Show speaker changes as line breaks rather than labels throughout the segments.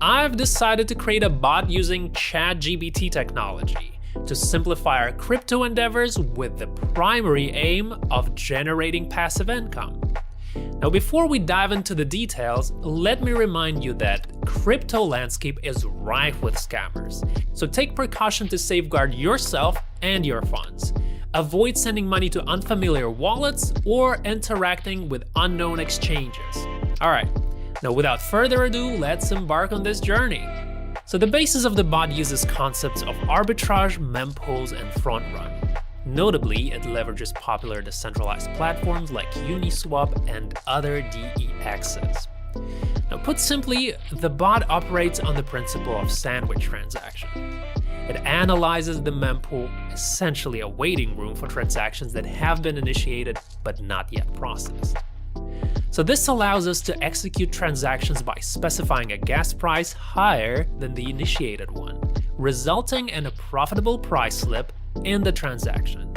I've decided to create a bot using ChatGPT technology to simplify our crypto endeavors with the primary aim of generating passive income. Now, before we dive into the details, let me remind you that crypto landscape is rife with scammers. So take precaution to safeguard yourself and your funds. Avoid sending money to unfamiliar wallets or interacting with unknown exchanges. All right, now without further ado, let's embark on this journey. So the basis of the bot uses concepts of arbitrage, mempools, and front run. Notably, it leverages popular decentralized platforms like Uniswap and other DEXs. Now, put simply, the bot operates on the principle of sandwich transaction. It analyzes the mempool, essentially a waiting room for transactions that have been initiated but not yet processed. So this allows us to execute transactions by specifying a gas price higher than the initiated one, resulting in a profitable price slip in the transaction.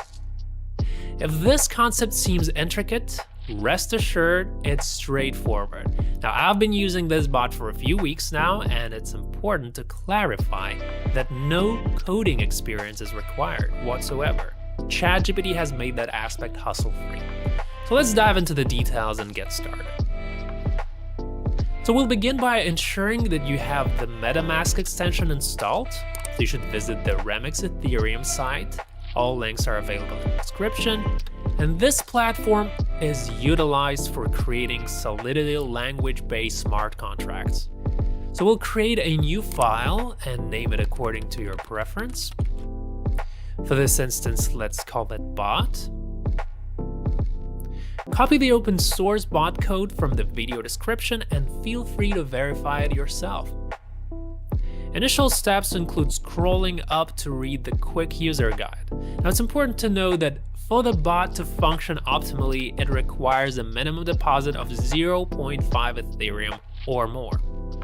If this concept seems intricate, rest assured it's straightforward. Now, I've been using this bot for a few weeks now, and it's important to clarify that no coding experience is required whatsoever. ChatGPT has made that aspect hustle-free. So let's dive into the details and get started. So we'll begin by ensuring that you have the MetaMask extension installed. So you should visit the Remix Ethereum site. All links are available in the description. And this platform is utilized for creating Solidity language-based smart contracts. So we'll create a new file and name it according to your preference. For this instance, let's call it bot. Copy the open source bot code from the video description and feel free to verify it yourself. Initial steps include scrolling up to read the quick user guide. Now, it's important to know that for the bot to function optimally, it requires a minimum deposit of 0.5 Ethereum or more.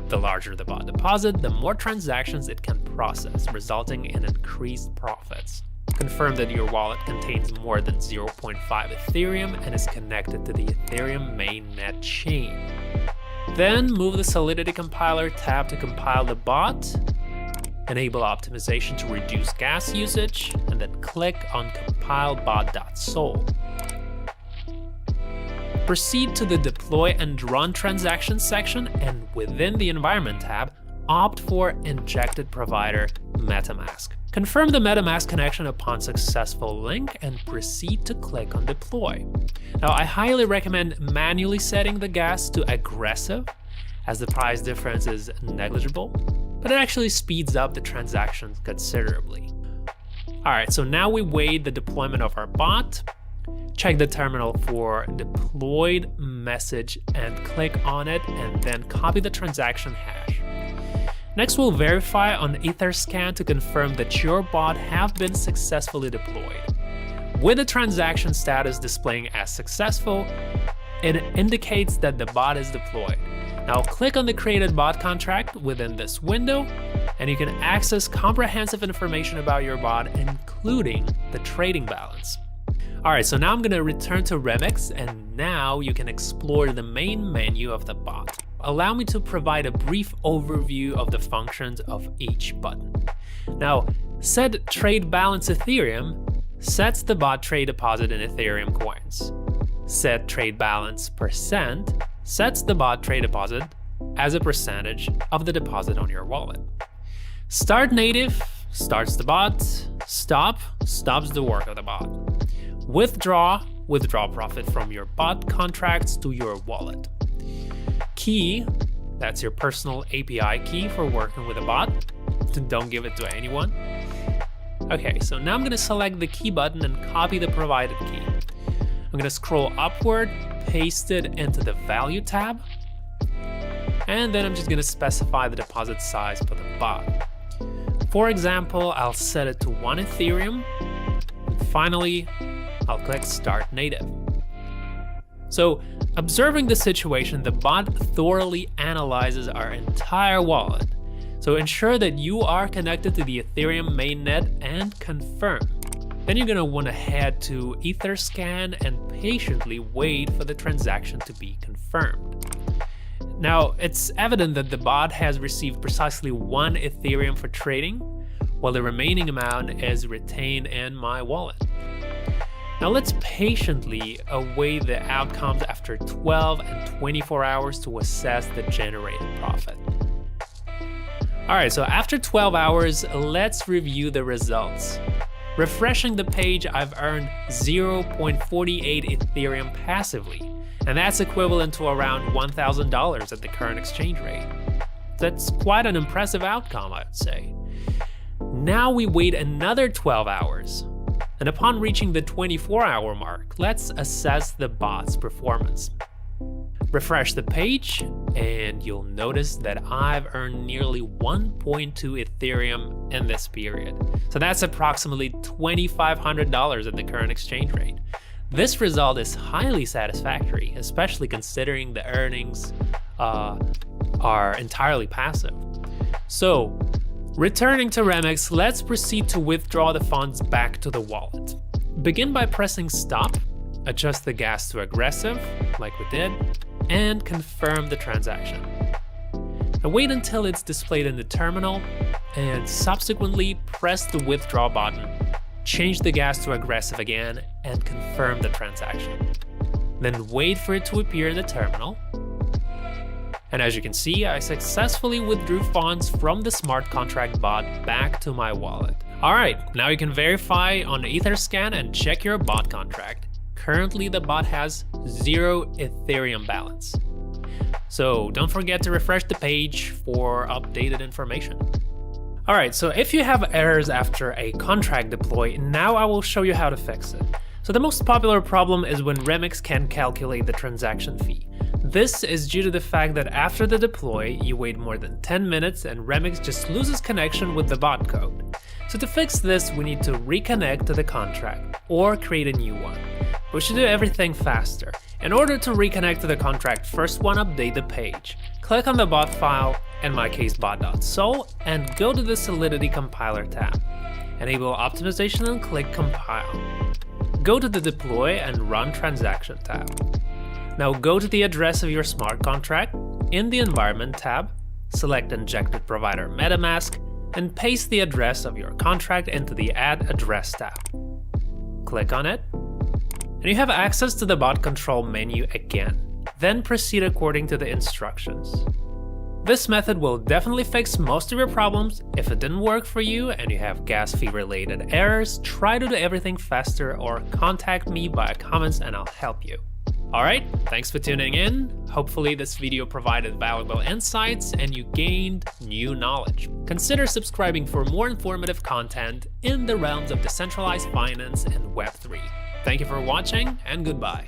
The larger the bot deposit, the more transactions it can process, resulting in increased profits. Confirm that your wallet contains more than 0.5 Ethereum and is connected to the Ethereum mainnet chain. Then move the Solidity compiler tab to compile the bot, enable optimization to reduce gas usage, and then click on compile bot.sol. Proceed to the deploy and run transactions section, and within the environment tab, opt for Injected Provider MetaMask. Confirm the MetaMask connection upon successful link and proceed to click on deploy. Now, I highly recommend manually setting the gas to aggressive, as the price difference is negligible, but it actually speeds up the transactions considerably. All right, so now we wait the deployment of our bot. Check the terminal for deployed message and click on it, and then copy the transaction hash. Next, we'll verify on Etherscan to confirm that your bot have been successfully deployed. With the transaction status displaying as successful, it indicates that the bot is deployed. Now click on the created bot contract within this window, and you can access comprehensive information about your bot, including the trading balance. All right, so now I'm gonna return to Remix, and now you can explore the main menu of the bot. Allow me to provide a brief overview of the functions of each button. Now, set trade balance Ethereum sets the bot trade deposit in Ethereum coins. Set trade balance percent sets the bot trade deposit as a percentage of the deposit on your wallet. Start native starts the bot. Stop stops the work of the bot. Withdraw profit from your bot contracts to your wallet. Key, that's your personal API key for working with a bot. Don't give it to anyone. Okay, so now I'm gonna select the key button and copy the provided key. I'm gonna scroll upward, paste it into the value tab, and then I'm just gonna specify the deposit size for the bot. For example, I'll set it to 1 Ethereum, and finally, I'll click Start Native. So, observing the situation, the bot thoroughly analyzes our entire wallet. So ensure that you are connected to the Ethereum mainnet and confirm. Then you're gonna wanna head to Etherscan and patiently wait for the transaction to be confirmed. Now, it's evident that the bot has received precisely 1 Ethereum for trading, while the remaining amount is retained in my wallet. Now let's patiently await the outcomes after 12 and 24 hours to assess the generated profit. Alright, so after 12 hours, let's review the results. Refreshing the page, I've earned 0.48 Ethereum passively, and that's equivalent to around $1,000 at the current exchange rate. That's quite an impressive outcome, I'd say. Now we wait another 12 hours, and upon reaching the 24-hour mark, let's assess the bot's performance. Refresh the page, and you'll notice that I've earned nearly 1.2 Ethereum in this period. So that's approximately $2,500 at the current exchange rate. This result is highly satisfactory, especially considering the earnings are entirely passive. So, returning to Remix, let's proceed to withdraw the funds back to the wallet. Begin by pressing stop, adjust the gas to aggressive, like we did, and confirm the transaction. Now wait until it's displayed in the terminal, and subsequently press the withdraw button, change the gas to aggressive again, and confirm the transaction. Then wait for it to appear in the terminal. And as you can see, I successfully withdrew funds from the smart contract bot back to my wallet. Alright, now you can verify on Etherscan and check your bot contract. Currently, the bot has 0 Ethereum balance. So don't forget to refresh the page for updated information. Alright, so if you have errors after a contract deploy, now I will show you how to fix it. So the most popular problem is when Remix can't calculate the transaction fee. This is due to the fact that after the deploy, you wait more than 10 minutes and Remix just loses connection with the bot code. So to fix this, we need to reconnect to the contract or create a new one. We should do everything faster. In order to reconnect to the contract, first one, update the page. Click on the bot file, in my case bot.sol, and go to the Solidity compiler tab. Enable optimization and click compile. Go to the deploy and run transaction tab. Now go to the address of your smart contract, in the environment tab, select Injected Provider MetaMask, and paste the address of your contract into the Add Address tab. Click on it, and you have access to the bot control menu again. Then proceed according to the instructions. This method will definitely fix most of your problems. If it didn't work for you and you have gas fee related errors, try to do everything faster or contact me via comments and I'll help you. Alright, thanks for tuning in. Hopefully this video provided valuable insights and you gained new knowledge. Consider subscribing for more informative content in the realms of decentralized finance and Web3. Thank you for watching and goodbye.